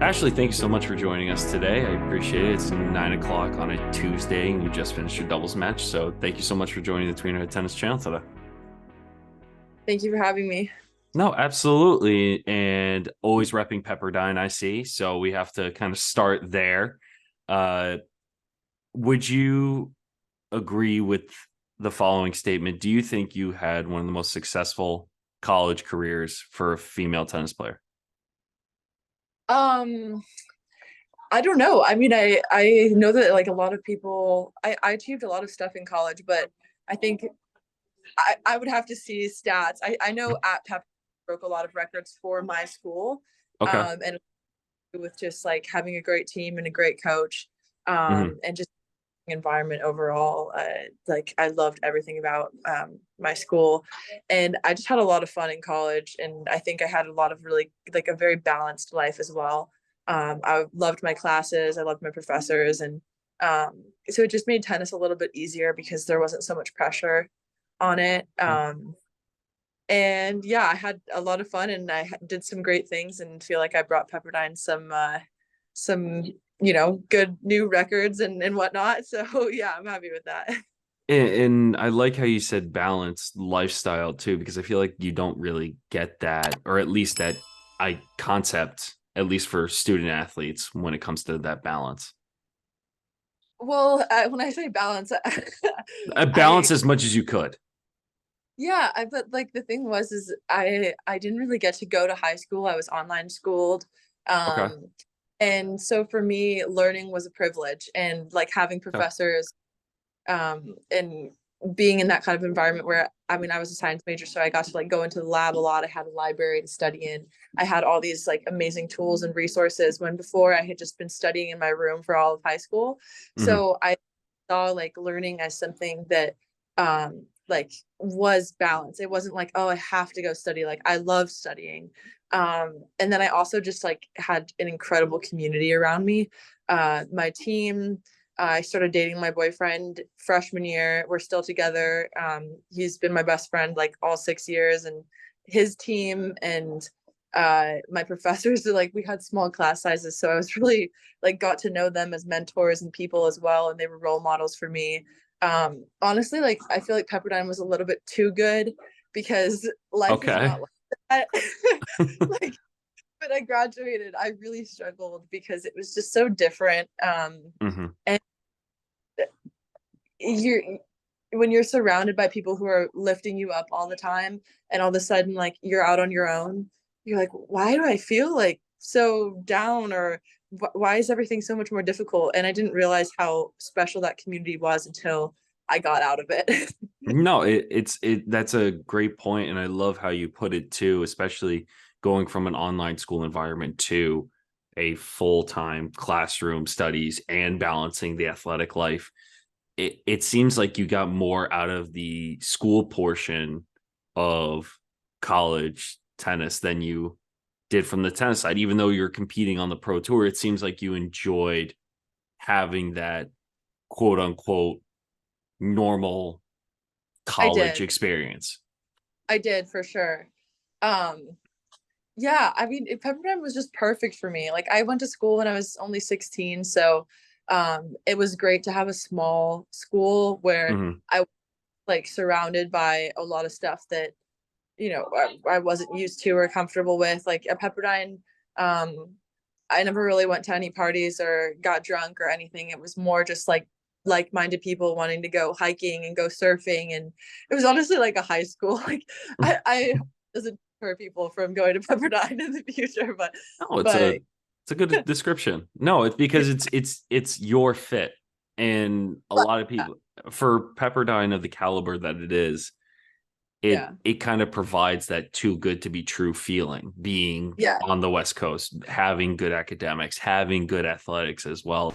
Ashley, thank you so much for joining us today. I appreciate it. It's 9 o'clock on a Tuesday, and you just finished your doubles match. So thank you so much for joining the Tweener Tennis channel today. Thank you for having me. No, absolutely. And always repping Pepperdine, I see. So we have to kind of start there. Uh, would you agree with the following statement? Do you think you had one of the most successful college careers for a female tennis player? Um, I don't know. I mean, I know that like a lot of people, I achieved a lot of stuff in college, but I think I would have to see stats. I know at Pep broke a lot of records for my school, Okay. and with just like having a great team and a great coach, Hmm. and just environment overall. Like I loved everything about my school, and I just had a lot of fun in college. And I think I had a lot of really like a very balanced life as well. I loved my classes. I loved my professors, and so it just made tennis a little bit easier because there wasn't so much pressure on it. And yeah, I had a lot of fun, and I did some great things, and feel like I brought Pepperdine some good new records and whatnot. So yeah, I'm happy with that. And I like how you said balanced lifestyle too, because I feel like you don't really get that, or at least that I concept, at least for student athletes, when it comes to that balance. Well, when I say balance, Balance I as much as you could. yeah, I but like the thing was is I didn't really get to go to high school. I was online schooled. Okay. Um and so for me learning was a privilege, and like having Okay. professors and being in that kind of environment where I mean I was a science major, so I got to like go into the lab a lot. I had a library to study in. I had all these like amazing tools and resources when before I had just been studying in my room for all of high school. Hmm. So I saw like learning as something that like was balanced. It wasn't like, oh, I have to go study. Like I love studying. And then I also just like had an incredible community around me. My team, I started dating my boyfriend freshman year. We're still together. He's been my best friend like all 6 years, and his team and my professors are like we had small class sizes, so I was really like got to know them as mentors and people as well, and they were role models for me. Honestly, like I feel like Pepperdine was a little bit too good because life is Okay. not like that. Like when I graduated, I really struggled because it was just so different. Hmm. And you're when you're surrounded by people who are lifting you up all the time, and all of a sudden like you're out on your own, you're like, why do I feel like so down, or why is everything so much more difficult? And I didn't realize how special that community was until I got out of it. No, that's a great point, and I love how you put it too, especially going from an online school environment to a full-time classroom studies and balancing the athletic life. It seems like you got more out of the school portion of college tennis than you did from the tennis side. Even though you're competing on the pro tour, it seems like you enjoyed having that quote unquote normal I college did. experience. I did for sure. Um, yeah, I mean, Pepperdine was just perfect for me. Like I went to school when I was only 16, so it was great to have a small school where Hmm. I was like surrounded by a lot of stuff that I wasn't used to or comfortable with. Like at Pepperdine, I never really went to any parties or got drunk or anything. It was more just like-minded people wanting to go hiking and go surfing, and it was honestly like a high school. Like I doesn't deter people from going to Pepperdine in the future, No, but it's a good description. No, it's because it's your fit, and a lot of people for Pepperdine of the caliber that it is, it yeah, it kind of provides that too good to be true feeling, being yeah. on the West Coast, having good academics, having good athletics as well.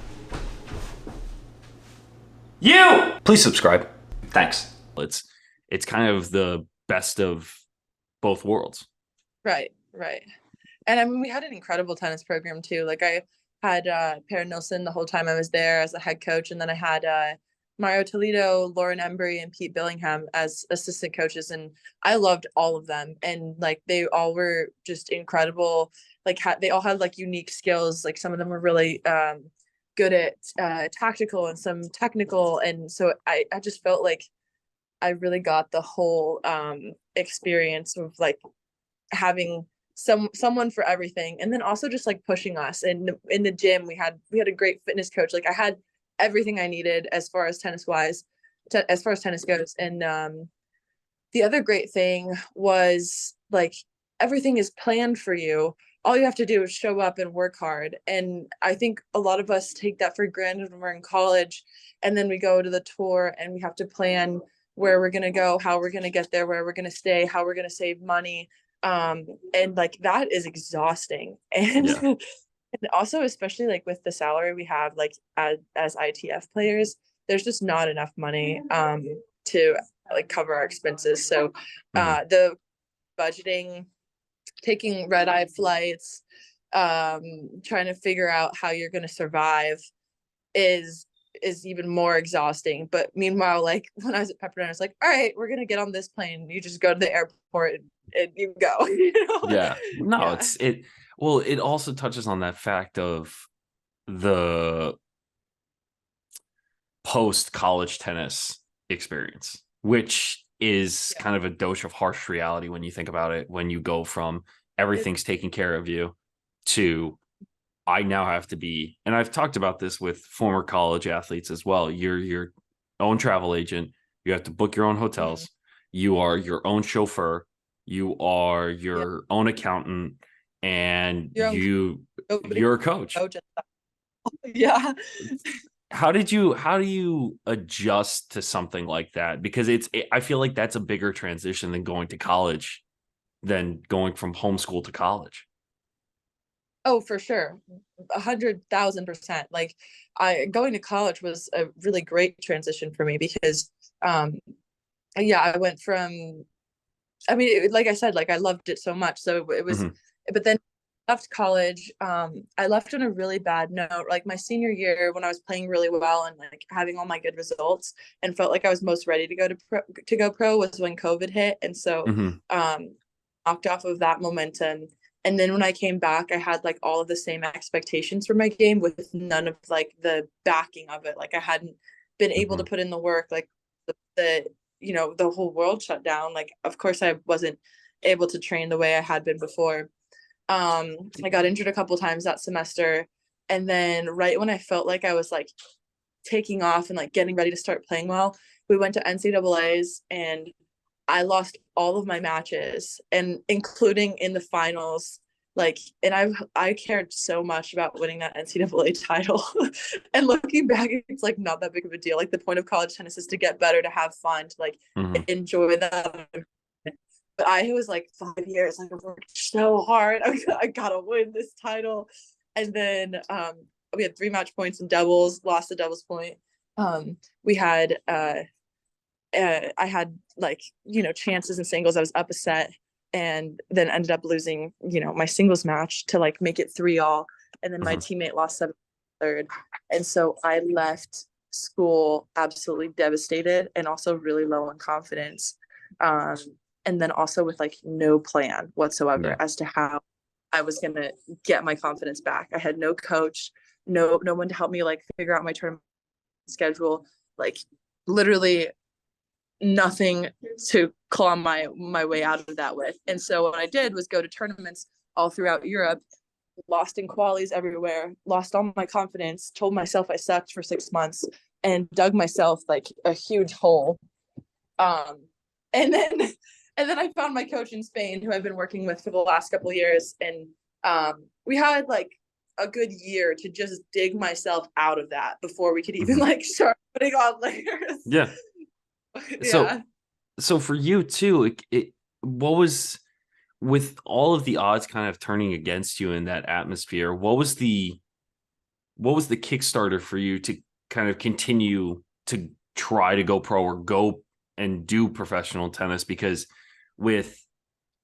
You please subscribe. Thanks. It's kind of the best of both worlds. Right, right. And I mean, we had an incredible tennis program too. Like I had Per Nilsson the whole time I was there as a head coach, and then I had Mario Toledo, Lauren Embry, and Pete Billingham as assistant coaches, and I loved all of them. And like they all were just incredible. Like they all had like unique skills. Like some of them were really good at tactical and some technical, and so I just felt like I really got the whole experience of like having someone for everything, and then also just like pushing us. And in the gym we had a great fitness coach. Like I had everything I needed as far as tennis wise, as far as tennis goes. And the other great thing was like everything is planned for you. All you have to do is show up and work hard. And I think a lot of us take that for granted when we're in college, and then we go to the tour and we have to plan where we're going to go, how we're going to get there, where we're going to stay, how we're going to save money. And like that is exhausting. And Yeah. and also especially like with the salary we have like as ITF players, there's just not enough money to like cover our expenses. So the budgeting, taking red-eye flights, trying to figure out how you're going to survive is even more exhausting. But meanwhile, like when I was at Pepperdine, I was like, all right, we're going to get on this plane. You just go to the airport and you go, you know? Yeah. No, Yeah. well, it also touches on that fact of the post college tennis experience, which is kind of a dose of harsh reality when you think about it, when you go from everything's taken care of you to I now have to be, and I've talked about this with former college athletes as well. You're your own travel agent. You have to book your own hotels. You are your own chauffeur. You are your own accountant, and you're a coach. Yeah. How do you adjust to something like that? Because I feel like that's a bigger transition than going to college, than going from homeschool to college. Oh, for sure. 100,000%. Like going to college was a really great transition for me because yeah, I went from, I mean, like I said, like I loved it so much. So it was, but then left college. I left on a really bad note. Like my senior year, when I was playing really well and like having all my good results, and felt like I was most ready to go pro, was when COVID hit, and so knocked off of that momentum. And then when I came back, I had like all of the same expectations for my game with none of like the backing of it. Like I hadn't been able to put in the work. Like the you know, the whole world shut down. Like of course I wasn't able to train the way I had been before. I got injured a couple times that semester, and then right when I felt like I was like taking off and like getting ready to start playing well, we went to NCAA's and I lost all of my matches, and including in the finals. Like, and I cared so much about winning that NCAA title. And looking back, it's like not that big of a deal. Like the point of college tennis is to get better, to have fun, to like enjoy that. But I was like 5 years, like I've worked so hard. I gotta win this title. And then we had 3 match points in doubles, lost the doubles point. We had I had like, you know, chances in singles. I was up a set and then ended up losing, you know, my singles match to like make it 3-all. And then my teammate lost 7 third. And so I left school absolutely devastated and also really low in confidence. And then also with like no plan whatsoever as to how I was going to get my confidence back. I had no coach, no one to help me like figure out my tournament schedule, like literally nothing to claw my way out of that with. And so what I did was go to tournaments all throughout Europe, lost in qualies everywhere, lost all my confidence, told myself I sucked for 6 months, and dug myself like a huge hole. And then I found my coach in Spain, who I've been working with for the last couple of years, and we had like a good year to just dig myself out of that before we could even like start putting on layers. Yeah. So for you too, what was, with all of the odds kind of turning against you in that atmosphere, what was the Kickstarter for you to kind of continue to try to go pro or go and do professional tennis? Because with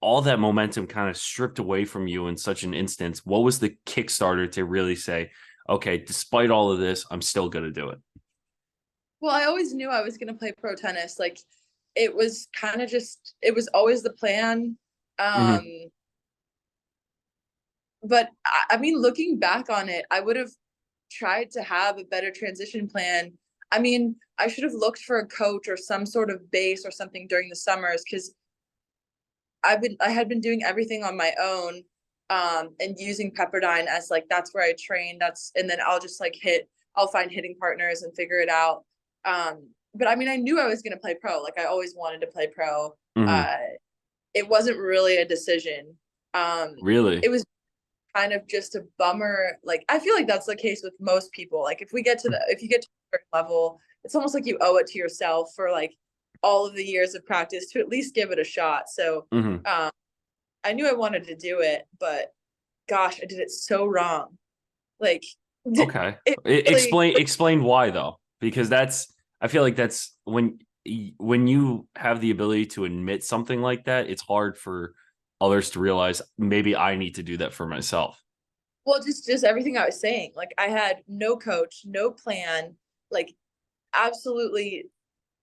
all that momentum kind of stripped away from you in such an instance, what was the Kickstarter to really say, okay, despite all of this, I'm still going to do it? Well, I always knew I was going to play pro tennis. Like it was kind of just, it was always the plan. Um, Hmm. but I mean, looking back on it, I would have tried to have a better transition plan. I mean, I should have looked for a coach or some sort of base or something during the summers because I had been doing everything on my own, and using Pepperdine as like that's where I train. And then I'll just like I'll find hitting partners and figure it out. But I mean, I knew I was gonna play pro. Like I always wanted to play pro. Hmm. Uh, it wasn't really a decision. Really? It was kind of just a bummer. Like I feel like that's the case with most people. Like if you get to a certain level, it's almost like you owe it to yourself for like all of the years of practice to at least give it a shot. So Hmm. um, I knew I wanted to do it, but gosh, I did it so wrong. Like Okay. it really, Explain why though, because that's I feel like that's when you have the ability to admit something like that, it's hard for others to realize maybe I need to do that for myself. well, just everything I was saying. Like I had no coach, no plan, like absolutely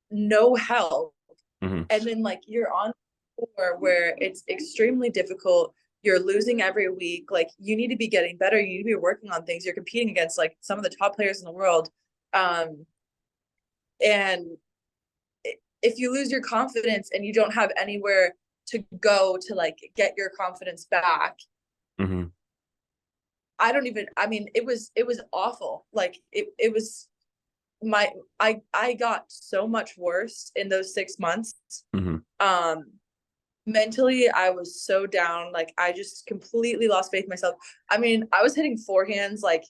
no help. Hmm. And then like you're on tour where it's extremely difficult. You're losing every week. Like you need to be getting better. You need to be working on things. You're competing against like some of the top players in the world. Um, and if you lose your confidence and you don't have anywhere to go to like get your confidence back, Hmm. I mean, it was awful. Like it was my I got so much worse in those 6 months. Hmm. Um mentally I was so down. Like I just completely lost faith in myself. I mean, I was hitting forehands like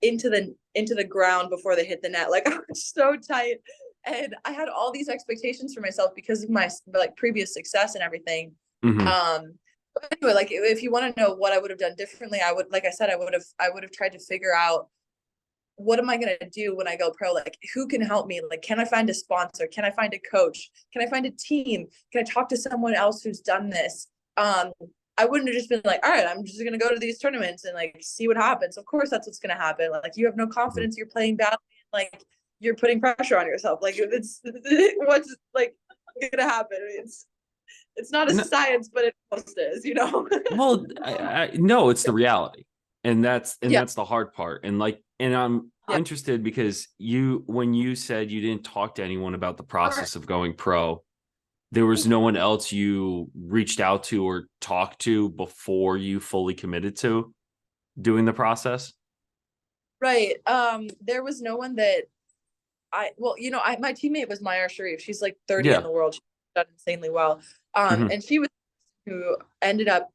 into the ground before they hit the net. Like I was so tight. And I had all these expectations for myself because of my like previous success and everything. Hmm. Um but anyway, like if you want to know what I would have done differently, I would, like I said, I would have tried to figure out what am I going to do when I go pro? Like, who can help me? Like, can I find a sponsor? Can I find a coach? Can I find a team? Can I talk to someone else who's done this? I wouldn't have just been like, all right, I'm just going to go to these tournaments and like see what happens. Of course, that's what's going to happen. Like, you have no Hmm. confidence. You're playing badly. Like, you're putting pressure on yourself. Like, it's what's like going to happen. It's not a No, science, but it almost is, you know? well, no, it's the reality, and Yeah. that's the hard part. And like, and I'm Yeah. interested because when you said you didn't talk to anyone about the process of going pro, there was no one else you reached out to or talked to before you fully committed to doing the process. Right. There was no one that well, you know, my teammate was Maya Sharif. She's like 30 in Yeah. the world. She's done insanely well. Hmm. And she was who ended up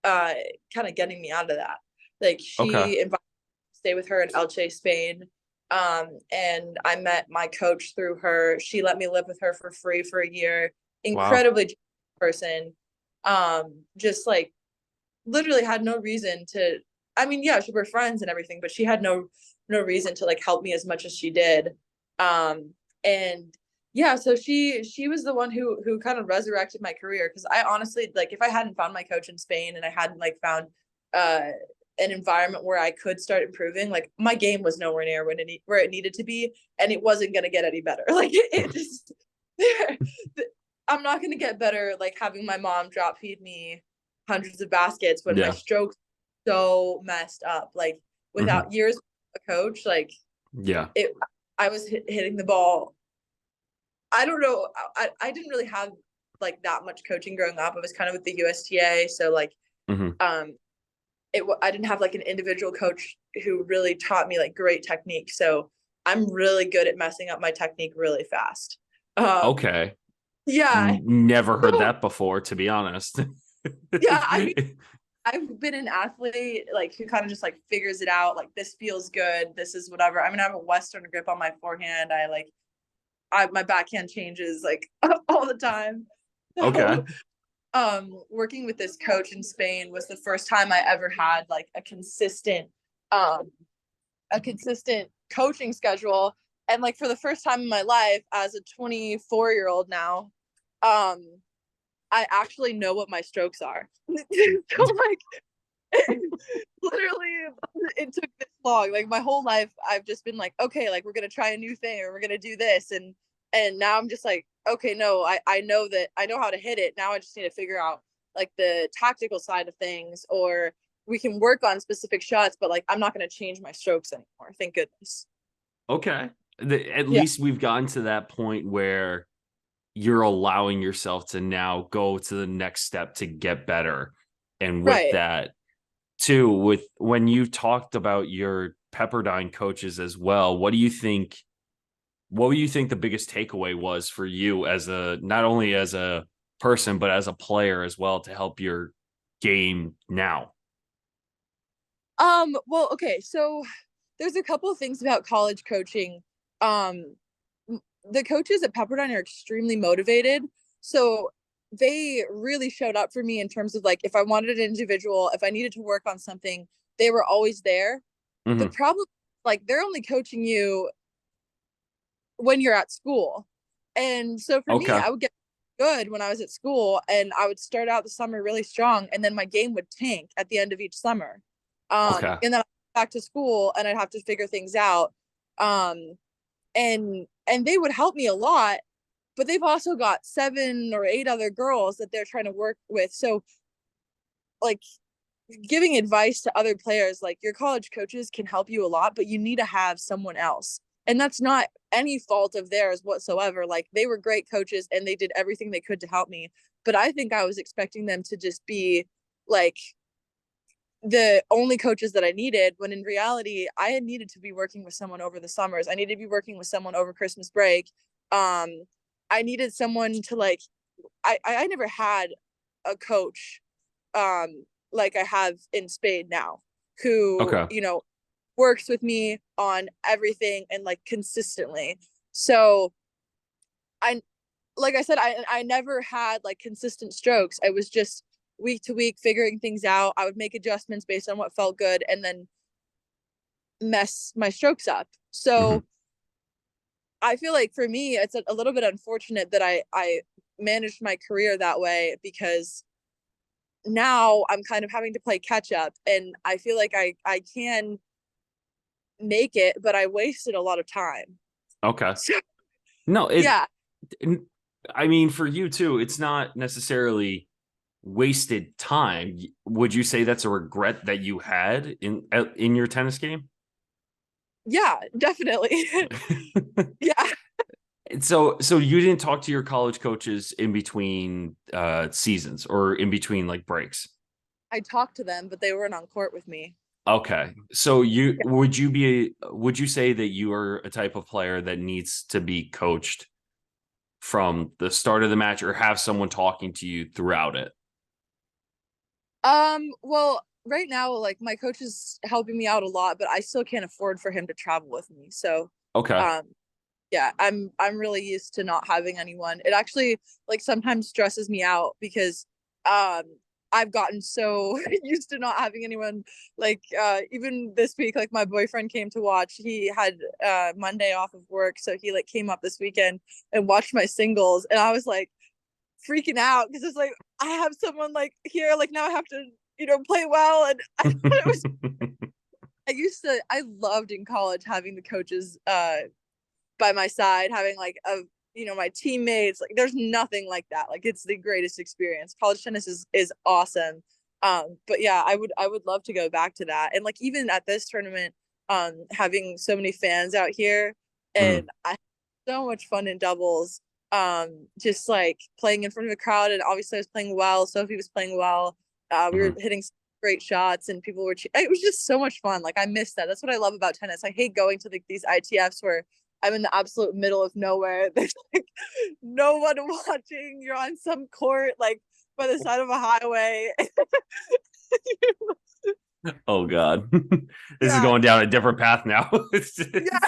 kind of getting me out of that. Like Okay. she invited me to stay with her in Elche, Spain. And I met my coach through her. She let me live with her for free for a year. Wow. Incredibly person. Just like literally had no reason to, I mean, yeah, we were friends and everything, but she had no reason to like help me as much as she did. And yeah, so she was the one who kind of resurrected my career because I honestly, like, if I hadn't found my coach in Spain and I hadn't like found uh an environment where I could start improving, like my game was nowhere near where it needed to be, and it wasn't going to get any better. Like it just I'm not going to get better like having my mom drop feed me hundreds of baskets when my Yeah. stroke's so messed up. Like Hmm. without years of a coach, like Yeah. it, I was hitting the ball. I don't know. I didn't really have like that much coaching growing up. I was kind of with the USTA, so like Hmm. um, I didn't have like an individual coach who really taught me like great technique. So I'm really good at messing up my technique really fast. Um, Okay. yeah. Never heard So that before, to be honest. yeah, I mean, I've been an athlete like who kind of just like figures it out. Like this feels good. This is whatever. I mean, I have a Western grip on my forehand. I my backhand changes like all the time. Okay. So working with this coach in Spain was the first time I ever had like um a consistent coaching schedule. And like for the first time in my life as a 24-year-old now, um I actually know what my strokes are. So like Literally, it took this long. Like my whole life, I've just been like, okay, like we're gonna try a new thing or we're gonna do this, and now I'm just like, okay, no, I know that I know how to hit it. Now I just need to figure out like the tactical side of things, or we can work on specific shots, but like I'm not gonna change my strokes anymore. Thank goodness. Okay. At Yeah. least we've gotten to that point where you're allowing yourself to now go to the next step to get better. And with Right. that, too, with when you talked about your Pepperdine coaches as well, what do you think the biggest takeaway was for you as a not only as a person but as a player as well to help your game now? Well, okay, so there's a couple of things about college coaching. Um, the coaches at Pepperdine are extremely motivated. So they really showed up for me in terms of like if I wanted an individual, if I needed to work on something, they were always there. The Hmm. problem, like they're only coaching you when you're at school. And so for me, Okay. I would get good when I was at school and I would start out the summer really strong and then my game would tank at the end of each summer. Okay. And then back to school and I'd have to figure things out. Um and they would help me a lot, but they've also got 7 or 8 other girls that they're trying to work with. So like giving advice to other players, like your college coaches can help you a lot, but you need to have someone else. And that's not any fault of theirs whatsoever. Like they were great coaches and they did everything they could to help me. But I think I was expecting them to just be like the only coaches that I needed, when in reality, I had needed to be working with someone over the summers. I needed to be working with someone over Christmas break. I needed someone to like, I never had a coach like I have in Spain now, who, Okay. you know, works with me on everything and like consistently. So I, like I said, I never had like consistent strokes. I was just week to week figuring things out. I would make adjustments based on what felt good and then mess my strokes up. Hmm. So I feel like for me, it's a little bit unfortunate that I managed my career that way, because now I'm kind of having to play catch up, and I feel like I can make it, but I wasted a lot of time. Okay. So No, yeah, I mean, for you too, it's not necessarily wasted time. Would you say that's a regret that you had in your tennis game? yeah, definitely. Yeah, So you didn't talk to your college coaches in between seasons or in between like breaks. I talked to them, but they weren't on court with me. Okay. So would you say that you are a type of player that needs to be coached from the start of the match or have someone talking to you throughout it? Well, right now, like my coach is helping me out a lot, but I still can't afford for him to travel with me. So, Okay. um, yeah, I'm really used to not having anyone. It actually like sometimes stresses me out because um I've gotten so used to not having anyone. Like even this week, like my boyfriend came to watch. He had Monday off of work, so he like came up this weekend and watched my singles, and I was like freaking out because it's like I have someone like here, like now I have to, play well. And I thought it was, I loved in college having the coaches by my side, having like my teammates. Like there's nothing like that. Like it's the greatest experience. College tennis is awesome. But yeah, I would love to go back to that. And like even at this tournament, having so many fans out here, Mhm. and I had so much fun in doubles. Just like playing in front of a crowd, and obviously I was playing well. Sophie was playing well. We were Mhm. hitting great shots and people were it was just so much fun. Like I miss that. That's what I love about tennis. I hate going to like these ITFs where I'm in the absolute middle of nowhere. There's like no one watching. You're on some court like by the side of a highway. Oh God. This is Yeah, going down a different path now. yeah,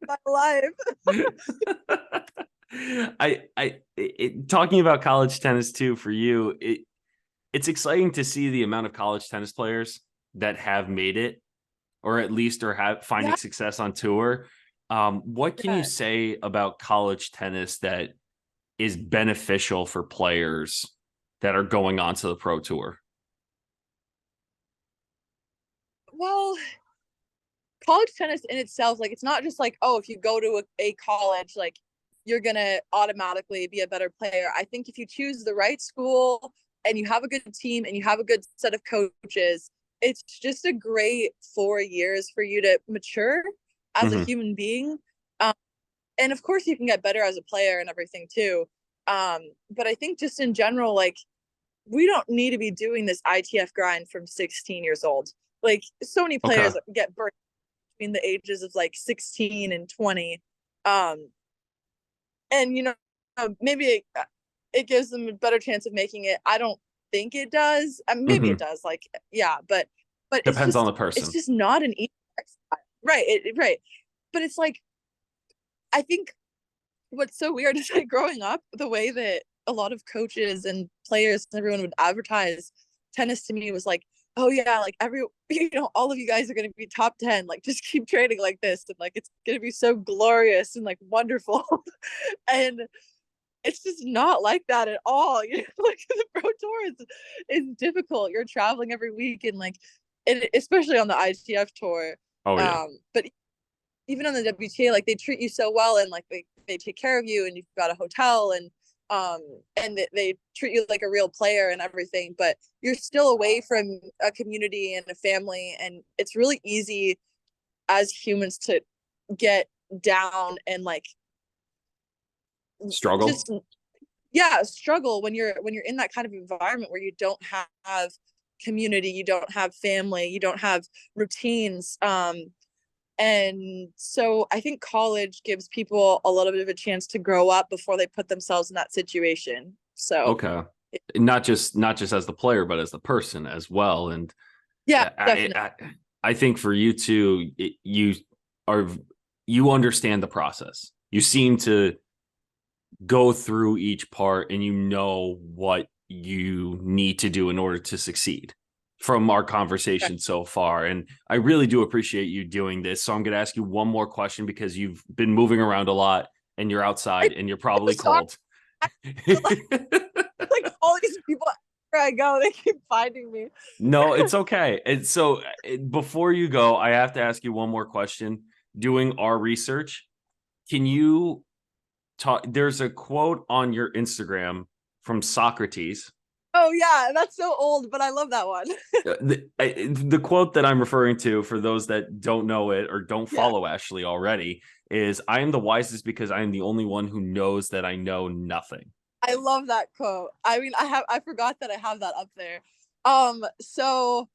my life. Talking about college tennis too for you, it's exciting to see the amount of college tennis players that have made it or at least are have finding Yeah, success on tour. What can you yeah. say about college tennis that is beneficial for players that are going on to the pro tour? Well, college tennis in itself, like it's not just like, oh, if you go to a college, like you're gonna automatically be a better player. I think if you choose the right school and you have a good team and you have a good set of coaches, it's just a great 4 years for you to mature as a Hmm. human being. Um, and of course, you can get better as a player and everything too. But I think just in general, like we don't need to be doing this ITF grind from 16 years old. Like so many Okay. players get burnt between the ages of like 16 and 20. Um, and maybe it gives them a better chance of making it. I don't think it does. Maybe it Hmm. does. Like, yeah, but Depends on the it's person. just not an easy exercise. Right. Right. But it's like I think what's so weird is like growing up, the way that a lot of coaches and players and everyone would advertise tennis to me was like, oh yeah, like all of you guys are going to be top 10, like just keep training like this and like it's going to be so glorious and like wonderful. And it's just not like that at all. Like the pro tour is difficult. You're traveling every week and like and especially on the ITF tour. Oh yeah. But even on the WTA, like they treat you so well and like they take care of you and you've got a hotel and they treat you like a real player and everything, but you're still away from a community and a family, and it's really easy as humans to get down and like Struggle. just yeah struggle when you're in that kind of environment where you don't have community, you don't have family, you don't have routines. And so I think college gives people a little bit of a chance to grow up before they put themselves in that situation. So Okay. Not just as the player, but as the person as well. And yeah, I definitely. I, I think for you too, are you understand the process. You seem to go through each part, and you know what you need to do in order to succeed from our conversation so far. And I really do appreciate you doing this. So I'm going to ask you one more question because you've been moving around a lot and you're I, outside and you're I'm probably sorry. cold. Like all these people everywhere I go, they keep finding me. No, it's okay. And so before you go, I have to ask you one more question. Doing our research, can you talk? There's a quote on your Instagram from Socrates. Oh yeah, that's so old, but I love that one. The quote that I'm referring to, for those that don't know it or don't Yeah, follow Ashley already, is I am the wisest because I am the only one who knows that I know nothing. I love that quote. I mean, I forgot that I have that up there. So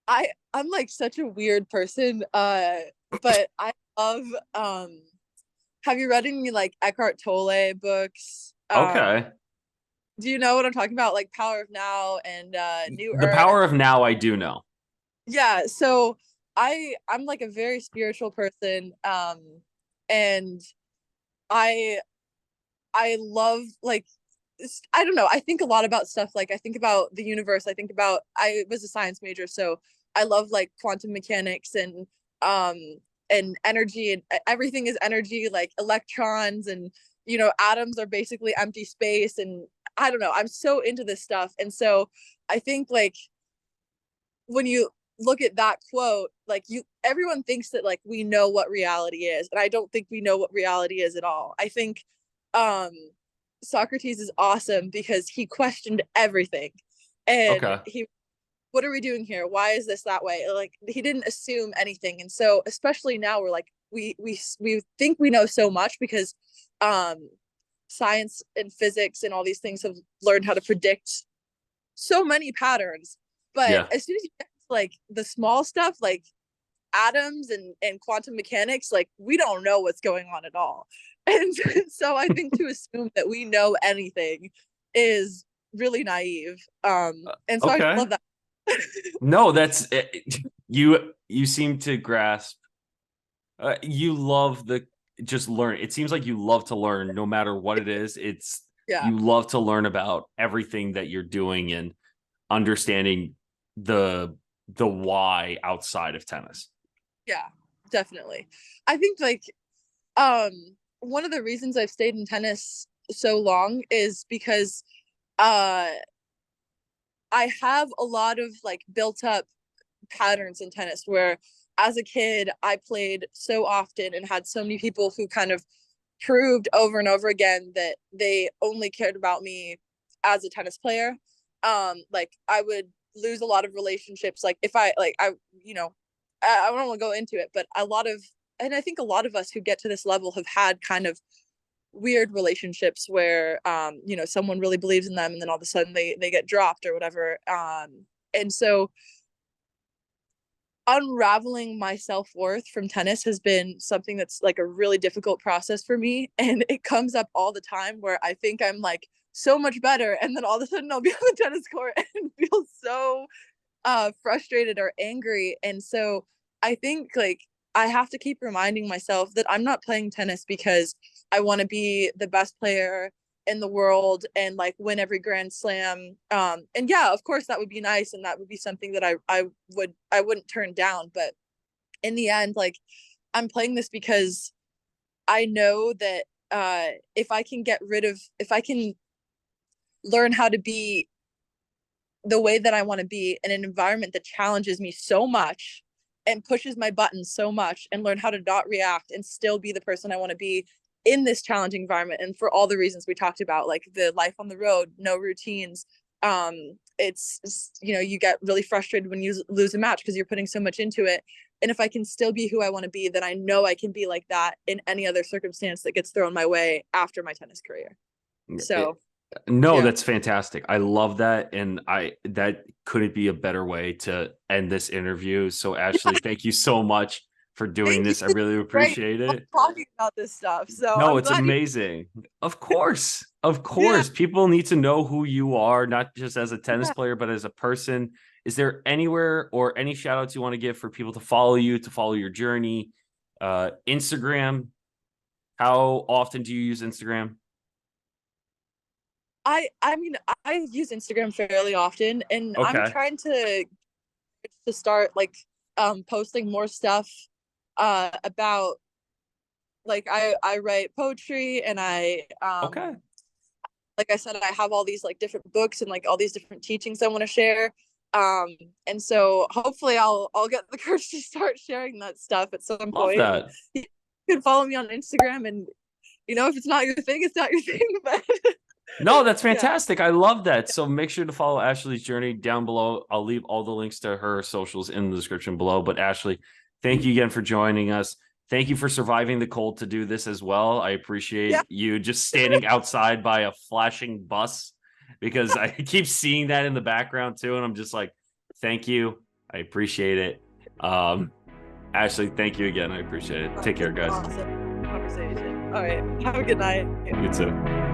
I'm like such a weird person. But I love have you read any like Eckhart Tolle books? Okay. Do you know what I'm talking about? Like Power of Now and New The Earth. power of now, I do know. Yeah, so I'm like a very spiritual person. And I I love like I don't know. I think a lot about stuff. Like I think about the universe. I was a science major, so I love like quantum mechanics um and energy, and everything is energy, like electrons and atoms are basically empty space, and I don't know. I'm so into this stuff. And so I think like when you look at that quote, like everyone thinks that like we know what reality is, and I don't think we know what reality is at all. I think um Socrates is awesome because he questioned everything, and Okay. what are we doing here? Why is this that way? Like he didn't assume anything. And so especially now we're like we think we know so much because um science and physics and all these things have learned how to predict so many patterns. But Yeah. as soon as you get to like the small stuff, like atoms and quantum mechanics, like we don't know what's going on at all. And so I think to assume that we know anything is really naive. And so I just Okay. love that. No, that's you seem to grasp. You love the just learn. It seems like you love to learn no matter what it is. It's Yeah, you love to learn about everything that you're doing and understanding the why outside of tennis. yeah, definitely. I think like um one of the reasons I've stayed in tennis so long is because uh I have a lot of like built up patterns in tennis where as a kid I played so often and had so many people who kind of proved over and over again that they only cared about me as a tennis player. Like I would lose a lot of relationships. Like if I like I you know I don't want to go into it, but a lot of, and I think a lot of us who get to this level have had kind of weird relationships where someone really believes in them and then all of a sudden they get dropped or whatever. And so unraveling my self-worth from tennis has been something that's like a really difficult process for me, and it comes up all the time where I think I'm like so much better and then all of a sudden I'll be on the tennis court and feel so frustrated or angry. And so I think like I have to keep reminding myself that I'm not playing tennis because I want to be the best player in the world and like win every grand slam. And yeah, of course that would be nice and that would be something that I wouldn't turn down, but in the end, like I'm playing this because I know that if I can learn how to be the way that I want to be in an environment that challenges me so much and pushes my buttons so much, and learn how to not react and still be the person I want to be in this challenging environment. And for all the reasons we talked about, like the life on the road, no routines. It's you get really frustrated when you lose a match because you're putting so much into it. And if I can still be who I want to be, then I know I can be like that in any other circumstance that gets thrown my way after my tennis career. So no, yeah. that's fantastic. I love that. And that couldn't be a better way to end this interview. So Ashley, thank you so much for doing Thank this. I you. really Great. appreciate it. Talking about this stuff. So No, I'm it's glad you. amazing. Of course. Of Yeah. course. People need to know who you are, not just as a tennis player, but as a person. Is there anywhere or any shout outs you want to give for people to follow you, to follow your journey? Instagram. How often do you use Instagram? I mean I use Instagram fairly often, and I'm Okay. trying to start like posting more stuff about like I write poetry, and I Okay. like I said, I have all these like different books and like all these different teachings I want to share. And so hopefully I'll get the courage to start sharing that stuff at some Love point. And that. you can follow me on Instagram, and if it's not your thing, it's not your thing. But No, that's yeah. fantastic. I love that. So make sure to follow Ashley's journey down below. I'll leave all the links to her socials in the description below. But Ashley, thank you again for joining us. Thank you for surviving the cold to do this as well. I appreciate Yeah. you just standing outside by a flashing bus, because I keep seeing that in the background too. And I'm just like, thank you. I appreciate it. Ashley, thank you again. I appreciate it. Take care, guys. Awesome conversation. All right. Have a good night. You too.